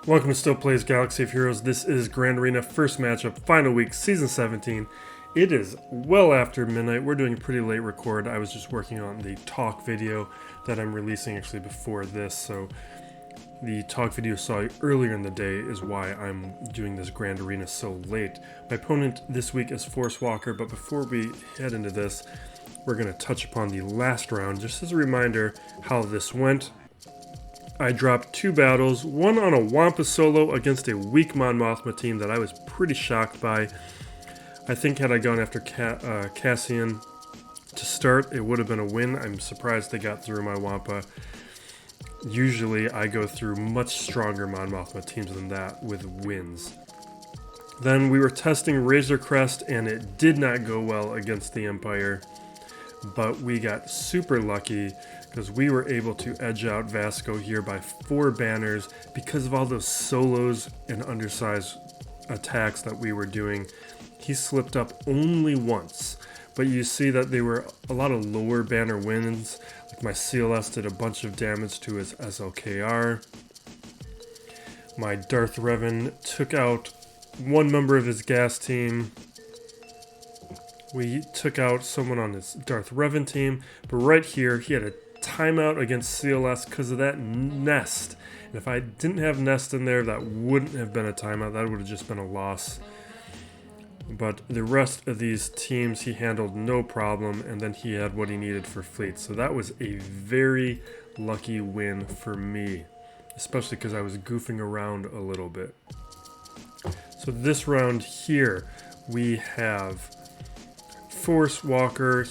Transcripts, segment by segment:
Welcome to Still Plays Galaxy of Heroes. This is Grand Arena first matchup, final week, season 17. It is well after midnight. We're doing a pretty late record. I was just working on the talk video that I'm releasing actually before this, so the talk video you saw earlier in the day is why I'm doing this Grand Arena so late. My opponent this week is Force Walker, but before we head into this, we're going to touch upon the last round, just as a reminder how this went. I dropped two battles, one on a Wampa solo against a weak Mon Mothma team that I was pretty shocked by. I think had I gone after Cassian to start, it would have been a win. I'm surprised they got through my Wampa. Usually I go through much stronger Mon Mothma teams than that with wins. Then we were testing Razor Crest and it did not go well against the Empire. But we got super lucky because we were able to edge out Vasco here by 4 banners because of all those solos and undersized attacks that we were doing. He slipped up only once, but you see that they were a lot of lower banner wins. Like my CLS did a bunch of damage to his SLKR. My Darth Revan took out one member of his gas team. We took out someone on his Darth Revan team, but right here he had a timeout against CLS because of that nest. And if I didn't have nest in there, that wouldn't have been a timeout. That would have just been a loss. But the rest of these teams he handled no problem, and then he had what he needed for fleet. So that was a very lucky win for me, especially because I was goofing around a little bit. So this round here, we have Force Walker.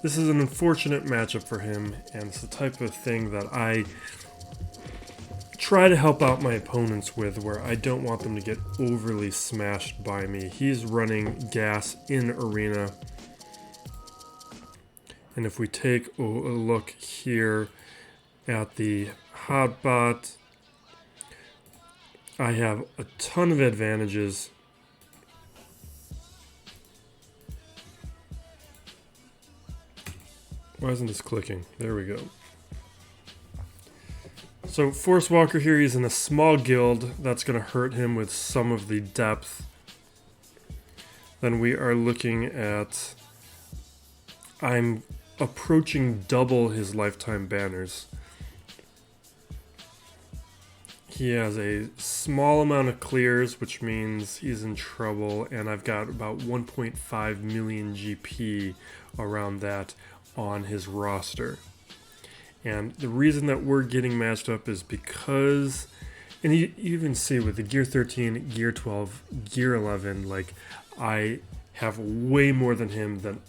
This is an unfortunate matchup for him, and it's the type of thing that I try to help out my opponents with, where I don't want them to get overly smashed by me. He's running gas in arena, and if we take a look here at the hotbot, I have a ton of advantages. Why isn't this clicking? There we go. So Force Walker here, he's in a small guild. That's going to hurt him with some of the depth. Then we are looking at... I'm approaching double his lifetime banners. He has a small amount of clears, which means he's in trouble. And I've got about 1.5 million GP around that on his roster. And the reason that we're getting matched up is because, and you even see with the Gear 13, Gear 12, Gear 11, like I have way more than him than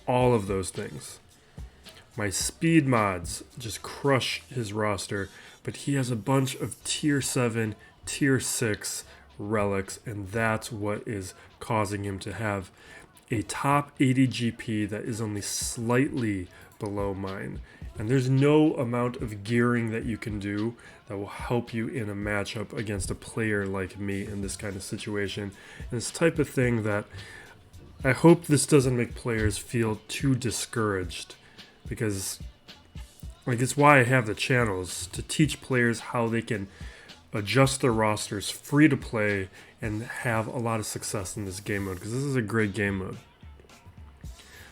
all of those things. My speed mods just crush his roster, but he has a bunch of Tier 7, Tier 6 relics, and that's what is causing him to have a top 80 GP that is only slightly below mine. And there's no amount of gearing that you can do that will help you in a matchup against a player like me in this kind of situation. And it's the type of thing that I hope this doesn't make players feel too discouraged, because like it's why I have the channels, to teach players how they can adjust their rosters free to play and have a lot of success in this game mode, because this is a great game mode.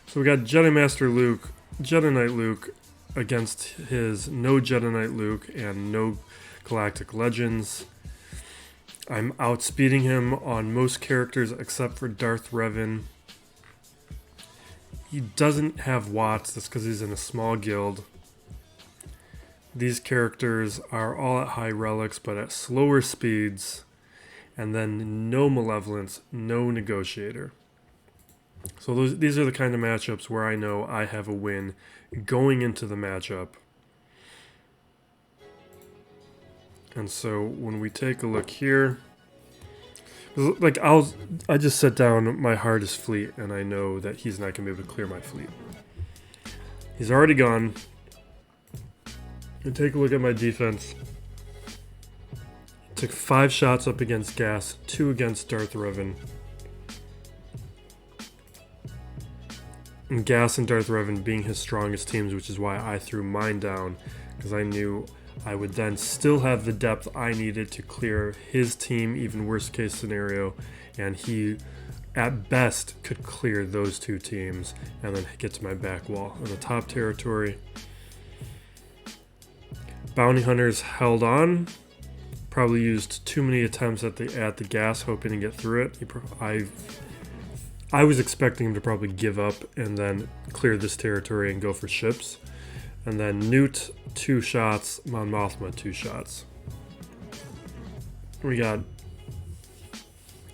So we got Jedi Master Luke, Jedi Knight Luke against his no Jedi Knight Luke and no Galactic Legends. I'm outspeeding him on most characters except for Darth Revan. He doesn't have Watts, that's because he's in a small guild. These characters are all at high relics but at slower speeds. And then no Malevolence, no Negotiator. So these are the kind of matchups where I know I have a win going into the matchup. And so when we take a look here, like I just set down my hardest fleet and I know that he's not going to be able to clear my fleet. He's already gone. And take a look at my defense. Took 5 shots up against Gas, 2 against Darth Revan. And Gas and Darth Revan being his strongest teams, which is why I threw mine down, because I knew I would then still have the depth I needed to clear his team, even worst case scenario, and he at best could clear those two teams and then get to my back wall. In the top territory, bounty hunters held on, probably used too many attempts at the gas hoping to get through it. I was expecting him to probably give up and then clear this territory and go for ships. And then Newt 2 shots, Mon Mothma 2 shots. We got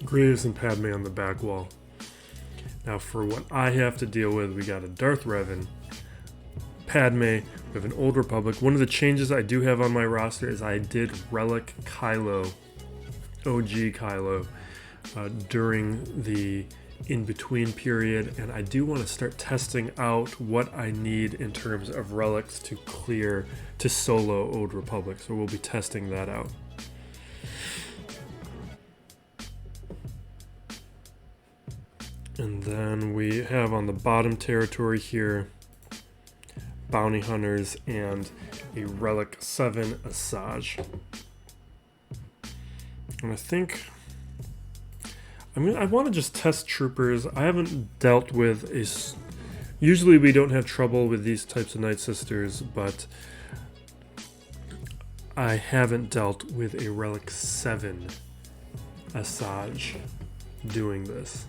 Graves and Padme on the back wall. Now for what I have to deal with, we got a Darth Revan, Padme, we have an Old Republic. One of the changes I do have on my roster is I did Relic Kylo, OG Kylo, during the in-between period, and I do want to start testing out what I need in terms of relics to clear to solo Old Republic, so we'll be testing that out. And then we have on the bottom territory here bounty hunters and a Relic 7 Asajj. And I think I want to just test troopers. I haven't dealt with usually we don't have trouble with these types of Night Sisters, but I haven't dealt with a Relic 7 Asajj doing this.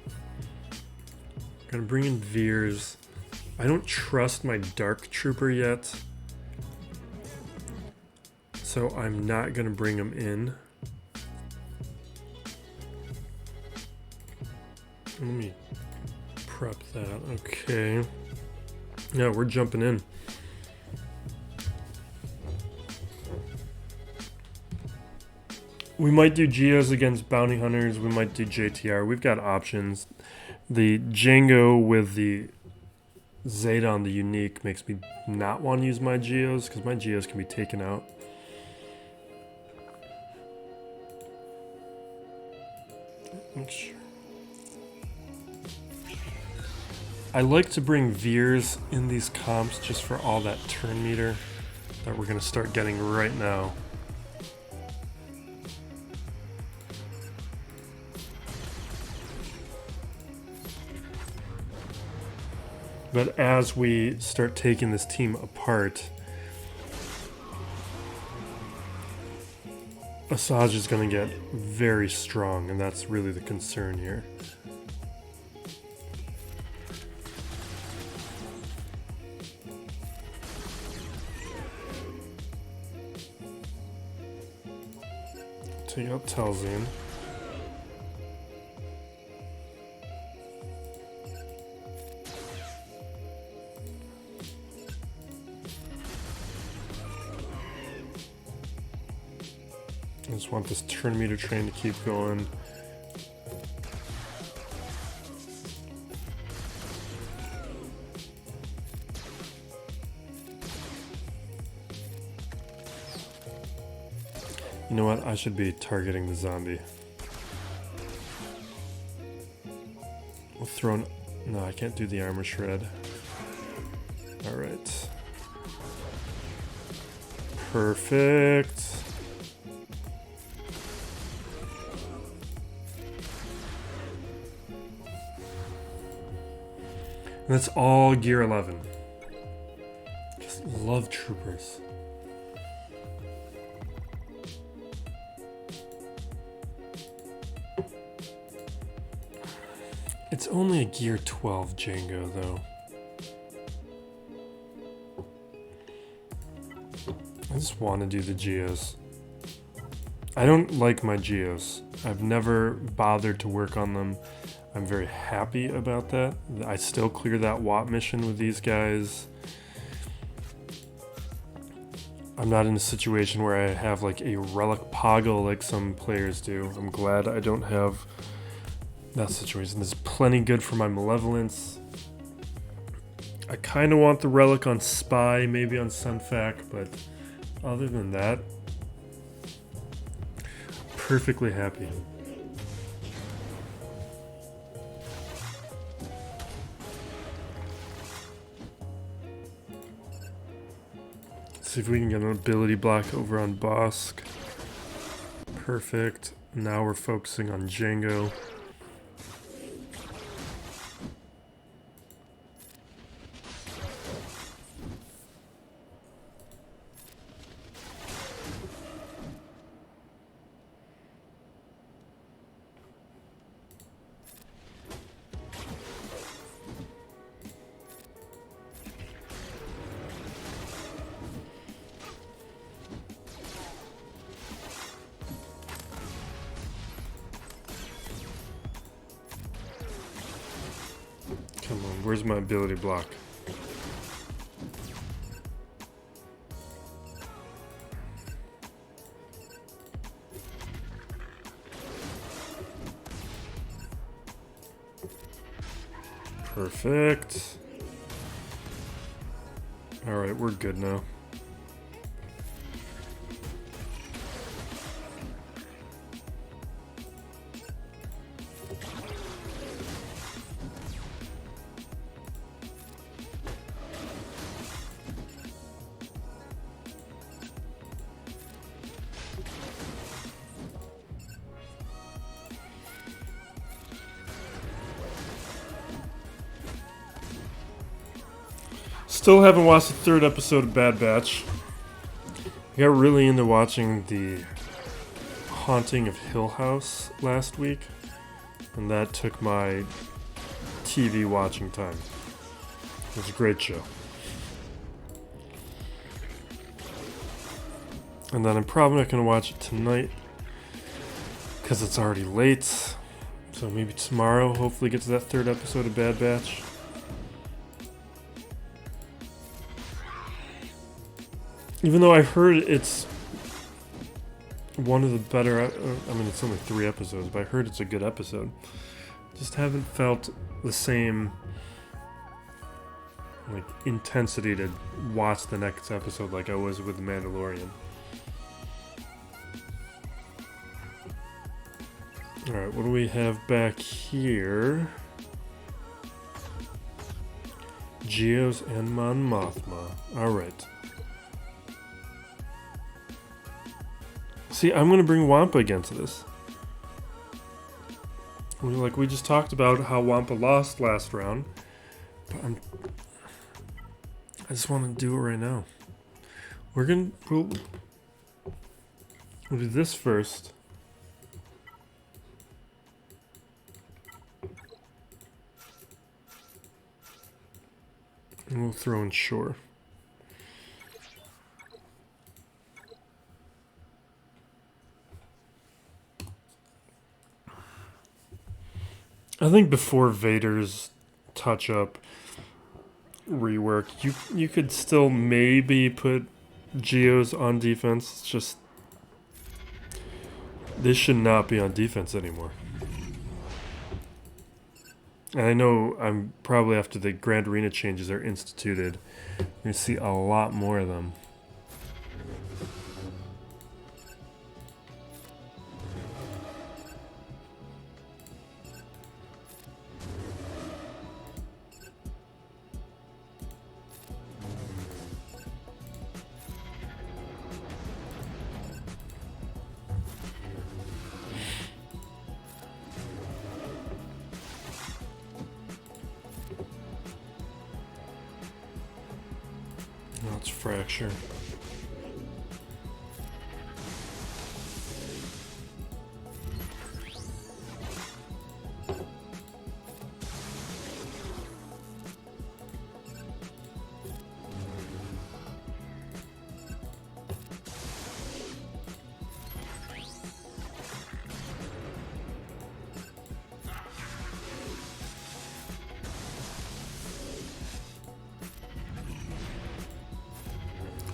I'm gonna bring in Veers. I don't trust my Dark Trooper yet, so I'm not gonna bring him in. Let me prep that. Okay. Yeah, we're jumping in. We might do Geos against bounty hunters. We might do JTR. We've got options. The Django with the Zeta, the unique, makes me not want to use my Geos because my Geos can be taken out. Make sure. I like to bring Veers in these comps just for all that turn meter that we're going to start getting right now. But as we start taking this team apart, Asajj is going to get very strong, and that's really the concern here. Take out Telzine. I just want this turn meter train to keep going. You know what? I should be targeting the zombie. We'll throw no, I can't do the armor shred. Alright. Perfect. And that's all gear 11. Just love troopers. It's only a gear 12 Django though. I just want to do the Geos. I don't like my Geos. I've never bothered to work on them. I'm very happy about that. I still clear that Watt mission with these guys. I'm not in a situation where I have like a Relic Poggle like some players do. I'm glad I don't have that situation. There's plenty good for my Malevolence. I kind of want the Relic on Spy, maybe on Sunfac, but other than that, perfectly happy. See if we can get an ability block over on Bosk. Perfect. Now we're focusing on Django. Come on, where's my ability block? Perfect. Alright, we're good now. Still haven't watched the third episode of Bad Batch. I got really into watching the Haunting of Hill House last week, and that took my TV watching time. It was a great show. And then I'm probably not going to watch it tonight because it's already late. So maybe tomorrow, hopefully get to that third episode of Bad Batch. Even though I heard it's one of the better, I mean it's only 3 episodes, but I heard it's a good episode. Just haven't felt the same like intensity to watch the next episode like I was with The Mandalorian. Alright, what do we have back here? Geos and Mon Mothma. Alright. See, I'm going to bring Wampa against this. Like we just talked about how Wampa lost last round. But I just want to do it right now. We'll do this first. And we'll throw in Shore. I think before Vader's touch-up rework, you could still maybe put Geos on defense. It's just they should not be on defense anymore. And I know I'm probably after the Grand Arena changes are instituted, you're going to see a lot more of them. Let's fracture.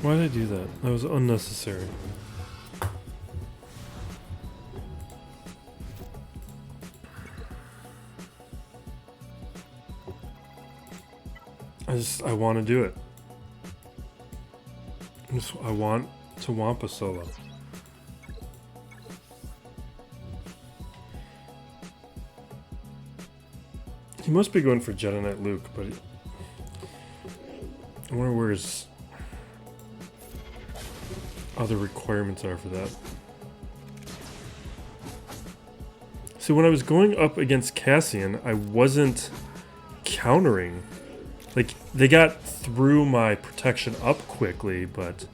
Why did I do that? That was unnecessary. I want to do it. I want to Wampa solo. He must be going for Jedi Knight Luke, but I wonder where his other requirements are for that. See, when I was going up against Cassian, I wasn't countering. Like, they got through my protection up quickly, but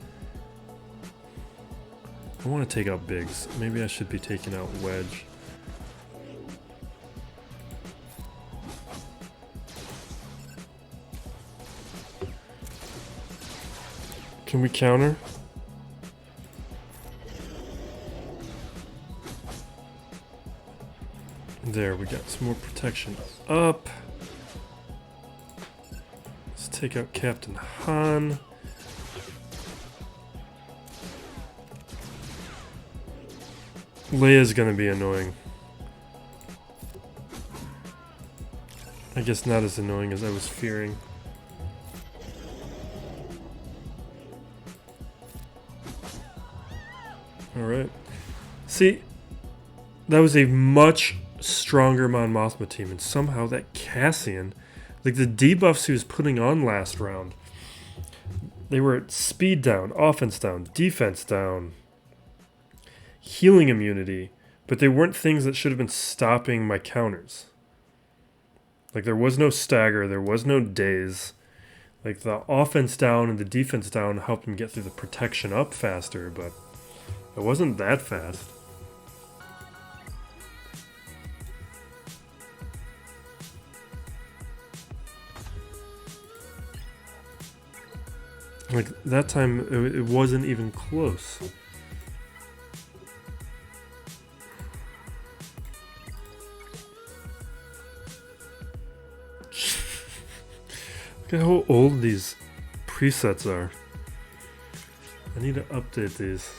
I want to take out Biggs. Maybe I should be taking out Wedge. Can we counter? There, we got some more protection up. Let's take out Captain Han. Leia's gonna be annoying. I guess not as annoying as I was fearing. Alright. See, that was a much stronger Mon Mothma team, and somehow that Cassian, like the debuffs he was putting on last round, they were at speed down, offense down, defense down, healing immunity, but they weren't things that should have been stopping my counters. Like, there was no stagger, there was no daze. Like, the offense down and the defense down helped him get through the protection up faster, but it wasn't that fast. Like, that time, it wasn't even close. Look at how old these presets are. I need to update these.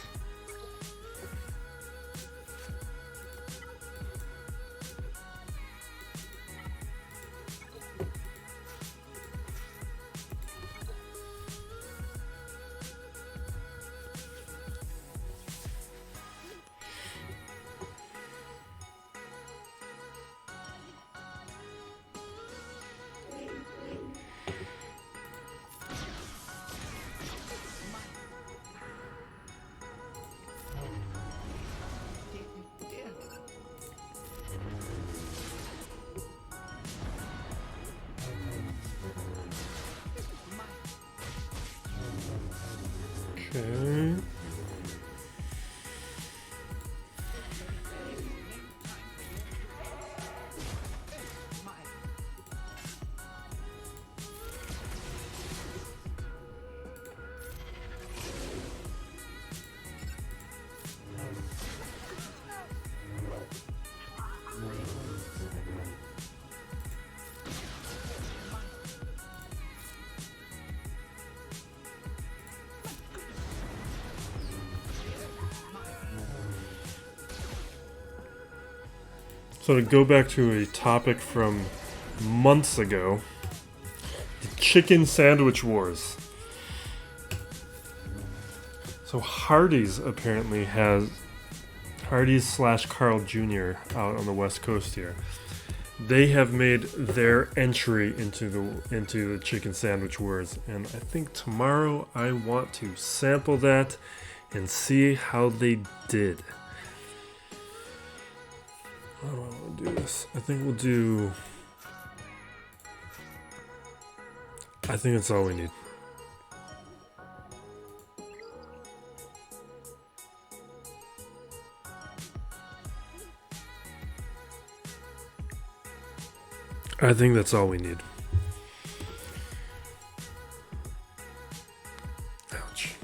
Okay. So to go back to a topic from months ago, the chicken sandwich wars. So Hardee's apparently has, Hardee's / Carl Jr. out on the West Coast here. They have made their entry into the chicken sandwich wars, and I think tomorrow I want to sample that and see how they did. How do I want to do this? I think we'll do... I think that's all we need. I think that's all we need. Ouch.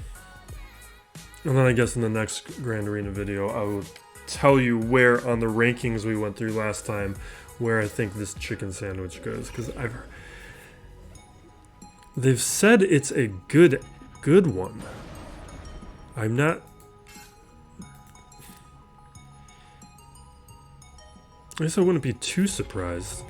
And then I guess in the next Grand Arena video, I will tell you where on the rankings we went through last time, where I think this chicken sandwich goes, because they've said it's a good one. I'm not. I guess I wouldn't be too surprised.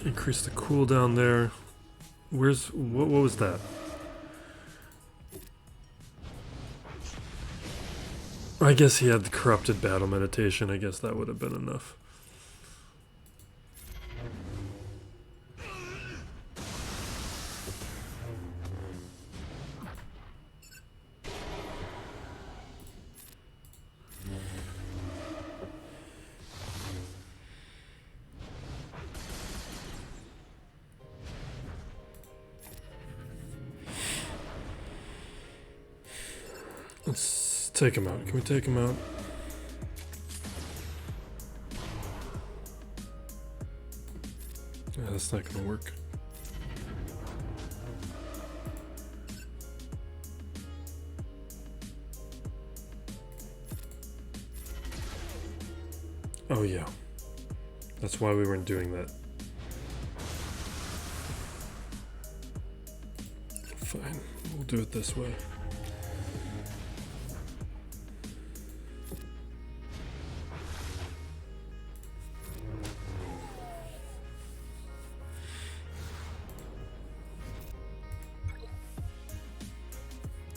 Increase the cooldown there. What was that? I I guess he had the corrupted battle meditation. I guess that would have been enough. Let's take him out. Can we take him out? Yeah, that's not gonna work. Oh yeah. That's why we weren't doing that. Fine. We'll do it this way.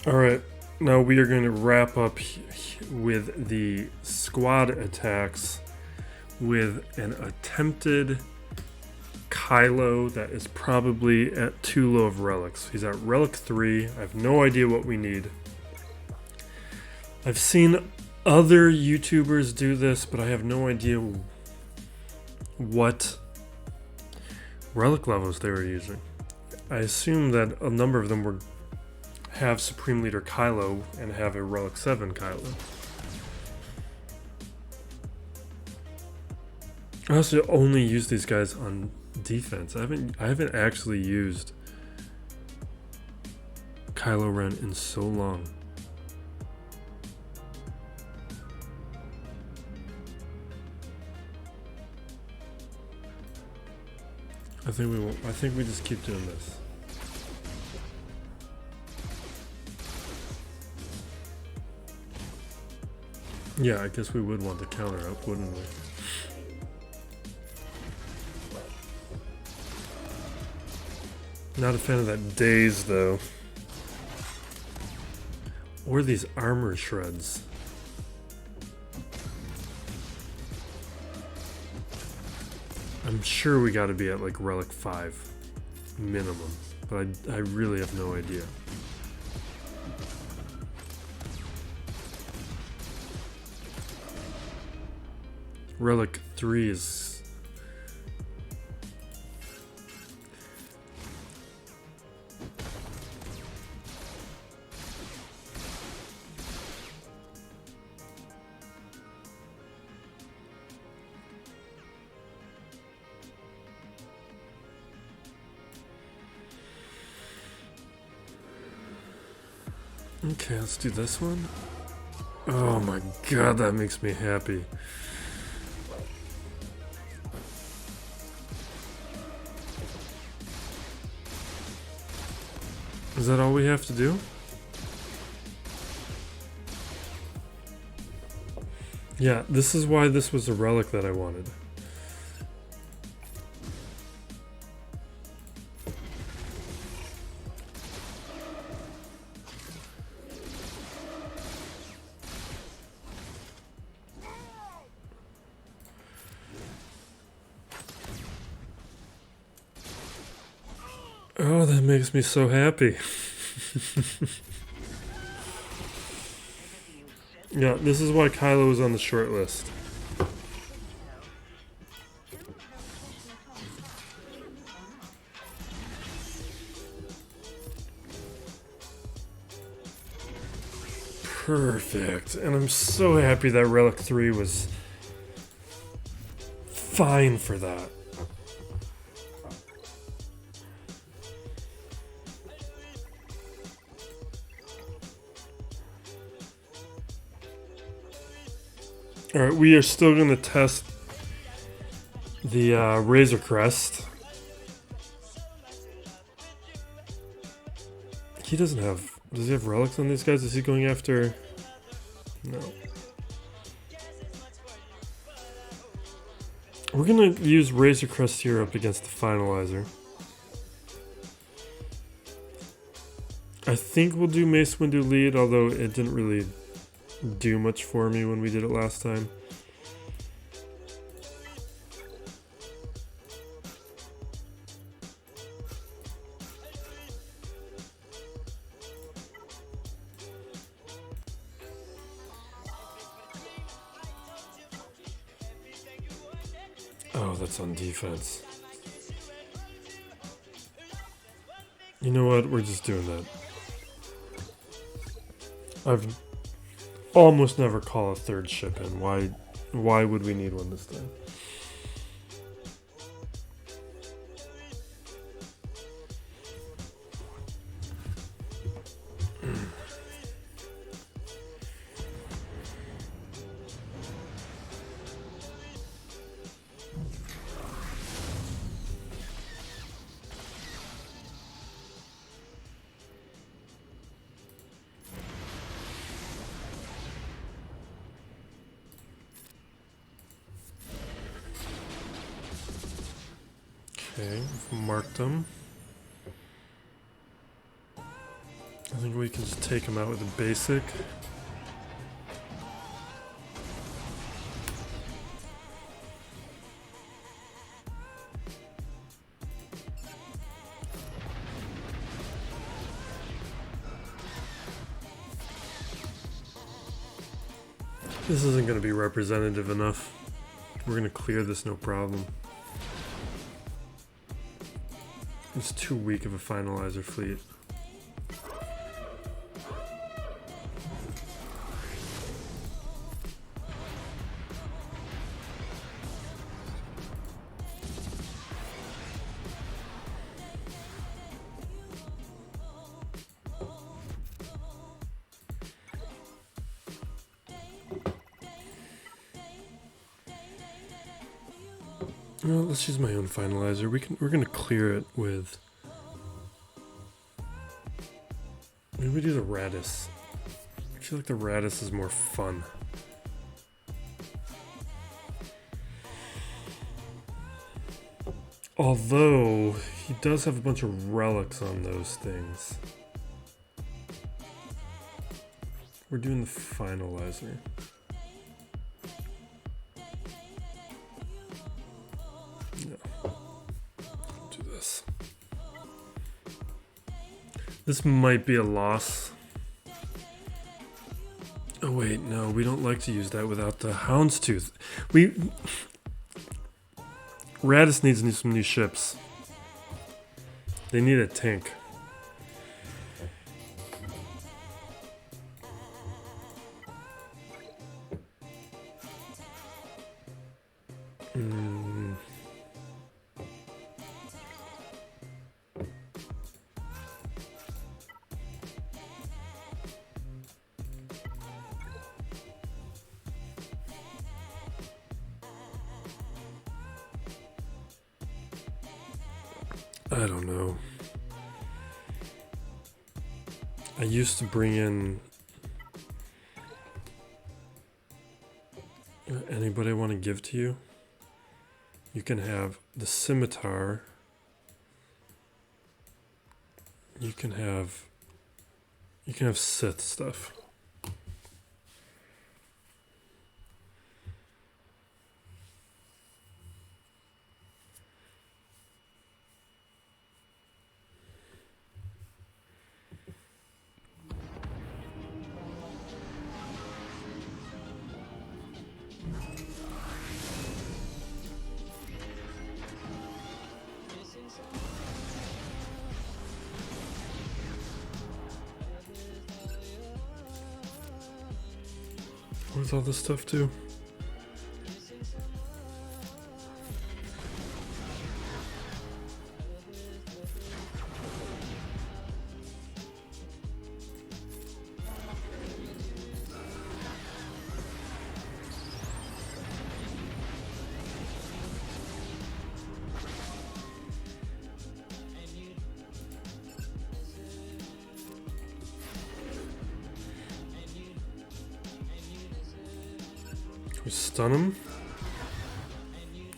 Alright, now we are going to wrap up with the squad attacks with an attempted Kylo that is probably at too low of relics. He's at relic 3. I have no idea what we need. I've seen other YouTubers do this, but I have no idea what relic levels they were using. I assume that a number of them have Supreme Leader Kylo and have a Relic 7 Kylo. I also only use these guys on defense. I haven't actually used Kylo Ren in so long. I think we won't. I think we just keep doing this. Yeah, I guess we would want to counter up, wouldn't we? Not a fan of that daze, though. Or these armor shreds. I'm sure we gotta be at like Relic 5 minimum, but I really have no idea. Relic 3 is... Okay, let's do this one. Oh my god, that makes me happy. Is that all we have to do? Yeah, this is why this was a relic that I wanted. Oh, that makes me so happy. Yeah, this is why Kylo was on the short list. Perfect. And I'm so happy that Relic 3 was fine for that. Alright, we are still going to test the Razor Crest. He doesn't have... Does he have relics on these guys? Is he going after... No. We're going to use Razor Crest here up against the Finalizer. I think we'll do Mace Windu lead, although it didn't really do much for me when we did it last time. Oh, that's on defense. You know what? We're just doing that. I've almost never call a third ship in. Why would we need one this time? Okay, we've marked them. I think we can just take them out with a basic. This isn't going to be representative enough. We're going to clear this no problem. It's too weak of a finalizer fleet. Well, let's use my own finalizer. We're gonna clear it with. Maybe we do the Radis. I feel like the Radis is more fun. Although he does have a bunch of relics on those things. We're doing the finalizer. This might be a loss. Oh wait, no, we don't like to use that without the Houndstooth. Radis needs some new ships. They need a tank. I don't know. I used to bring in... Anybody I want to give to you? You can have the scimitar. You can have Sith stuff. Where's all this stuff too? We stun him.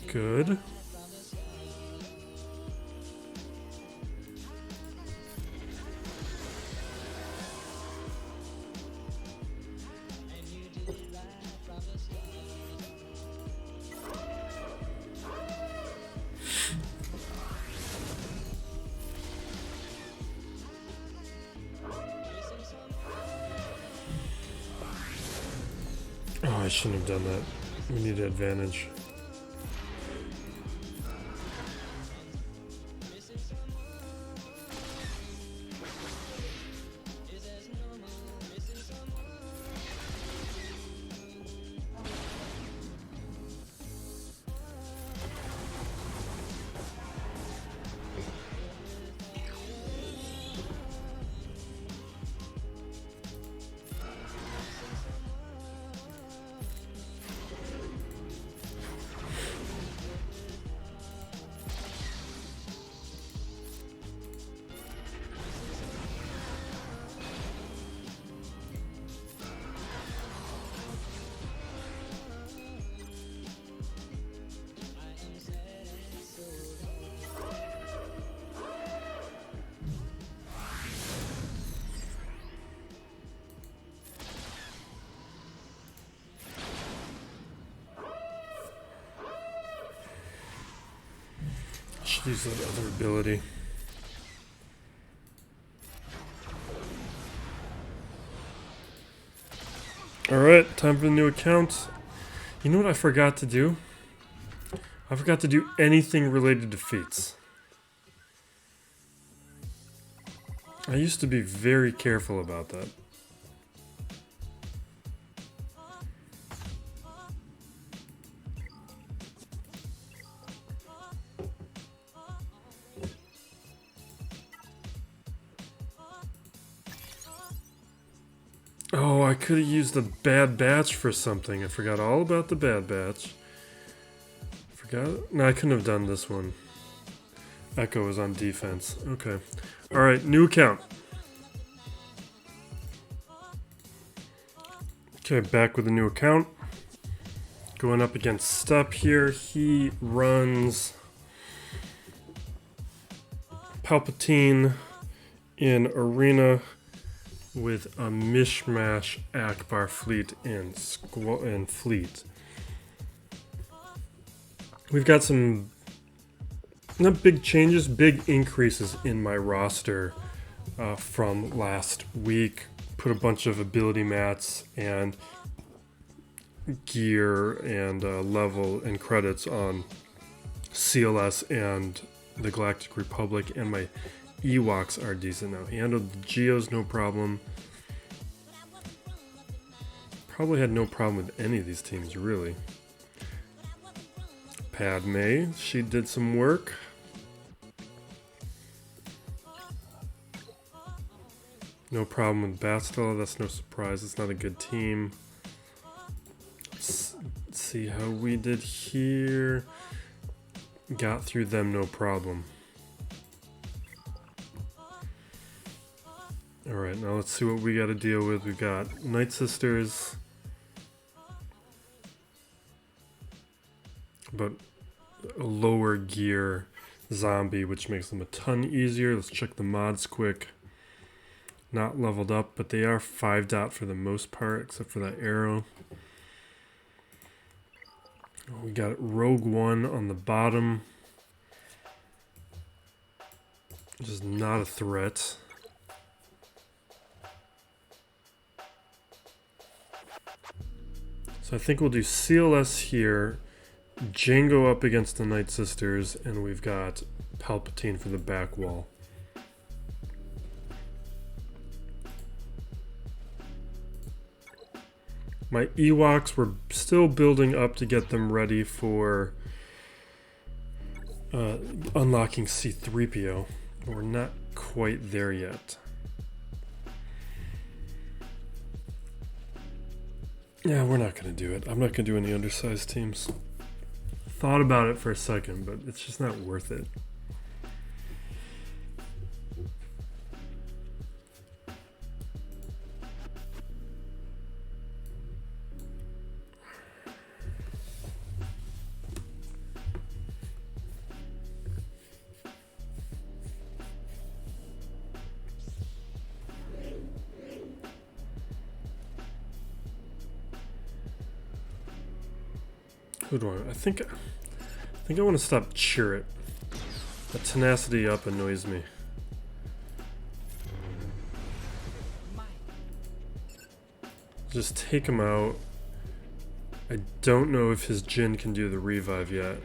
Good. Oh, I shouldn't have done that. We need advantage. Should use that other ability. Alright, time for the new account. You know what I forgot to do? I forgot to do anything related to feats. I used to be very careful about that. Oh, I could have used the bad batch for something. I forgot all about the bad batch. Forgot? No, I couldn't have done this one. Echo is on defense. Okay. Alright, new account. Okay, back with a new account. Going up against Step here. He runs Palpatine in Arena with a Mismatch Akbar fleet and fleet. We've got some not big changes, big increases in my roster from last week. Put a bunch of ability mats and gear and level and credits on CLS and the Galactic Republic, and my Ewoks are decent now. He handled the Geos no problem. Probably had no problem with any of these teams, really. Padme, she did some work. No problem with Bastila, that's no surprise. It's not a good team. Let's see how we did here. Got through them no problem. Alright, now let's see what we got to deal with. We've got Night Sisters. But a lower gear zombie, which makes them a ton easier. Let's check the mods quick. Not leveled up, but they are 5 dot for the most part, except for that arrow. We got Rogue One on the bottom. Which is not a threat. So I think we'll do CLS here, Django up against the Night Sisters, and we've got Palpatine for the back wall. My Ewoks, we're still building up to get them ready for unlocking C-3PO. We're not quite there yet. Yeah, we're not going to do it. I'm not going to do any undersized teams. Thought about it for a second, but it's just not worth it. Who do I think I want to stop Chirrut. The tenacity up annoys me. Just take him out. I don't know if his Jin can do the revive yet.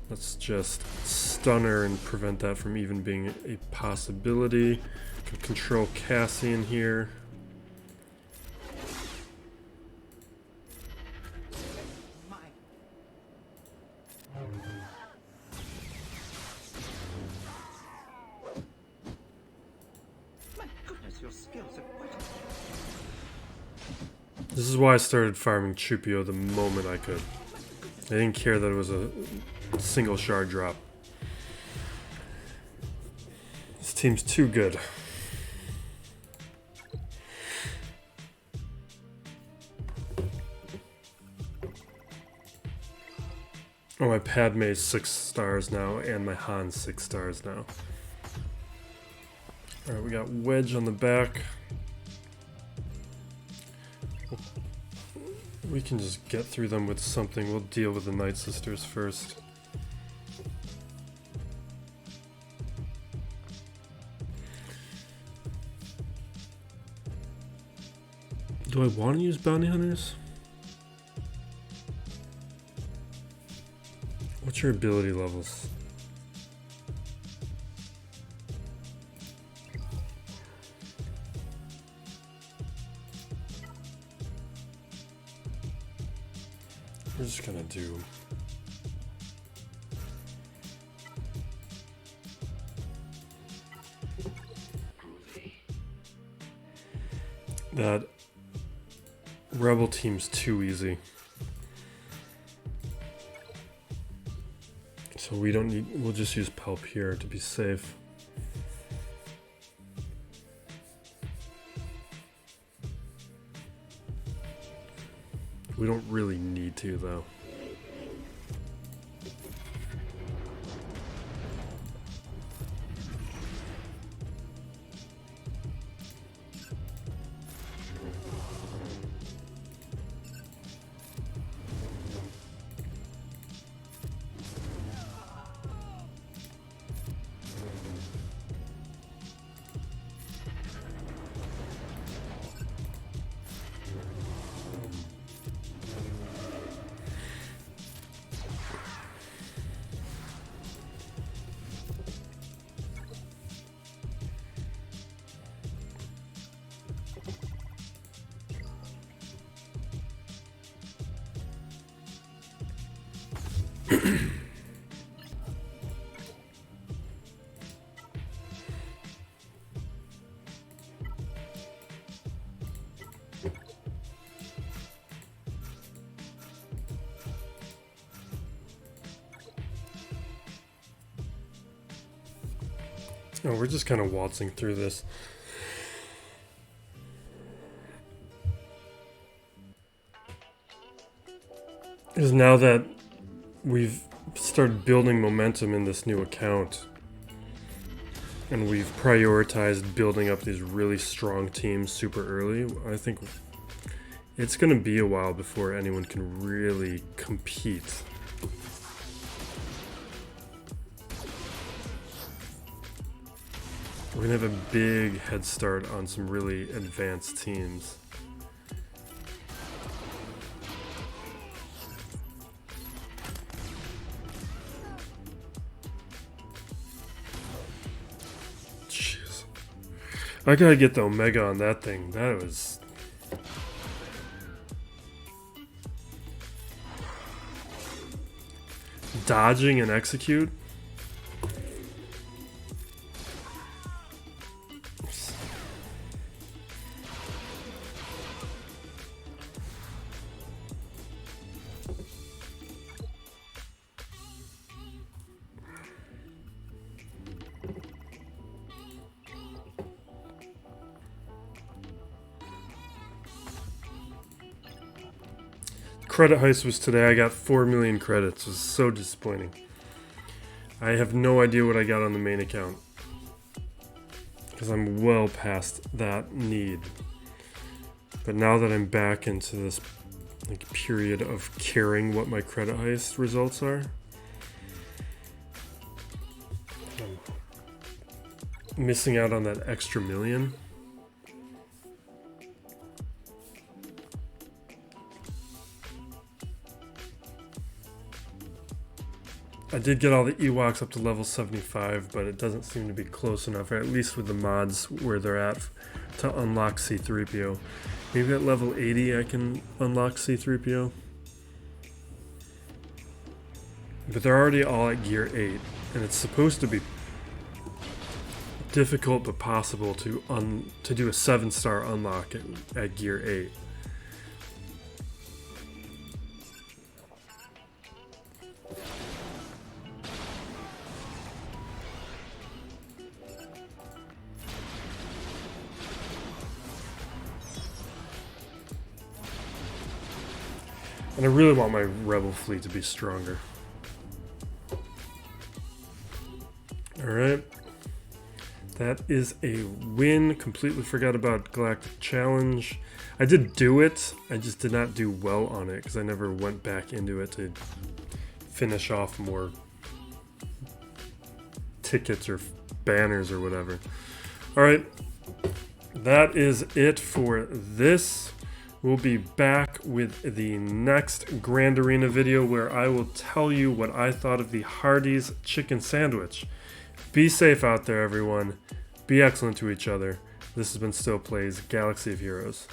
Let's just stun her and prevent that from even being a possibility. Can control Cassian here. This is why I started farming Chupio the moment I could. I didn't care that it was a single shard drop. This team's too good. Oh, my Padme's 6 stars now, and my Han's 6 stars now. Alright, we got Wedge on the back. We can just get through them with something. We'll deal with the Night Sisters first. Do I want to use bounty hunters? What's your ability levels? We're just gonna do that. Rebel team's too easy, so we don't need. We'll just use Palp here to be safe. We don't really need to, though. Oh, we're just kind of waltzing through this. Because now that we've started building momentum in this new account, and we've prioritized building up these really strong teams super early, I think it's going to be a while before anyone can really compete. We're going to have a big head start on some really advanced teams. Jeez. I gotta get the Omega on that thing. That was... dodging and execute? Credit heist was today. I got 4 million credits. It was so disappointing. I have no idea what I got on the main account, because I'm well past that need. But now that I'm back into this period of caring what my credit heist results are, I'm missing out on that extra million. I did get all the Ewoks up to level 75, but it doesn't seem to be close enough, or at least with the mods where they're at, to unlock C-3PO. Maybe at level 80 I can unlock C-3PO. But they're already all at gear 8, and it's supposed to be difficult but possible to do a 7-star unlock at gear 8. And I really want my Rebel fleet to be stronger. Alright. That is a win. Completely forgot about Galactic Challenge. I did do it. I just did not do well on it because I never went back into it to finish off more tickets or banners or whatever. Alright. That is it for this. We'll be back with the next Grand Arena video where I will tell you what I thought of the Hardee's chicken sandwich. Be safe out there, everyone. Be excellent to each other. This has been Still Plays Galaxy of Heroes.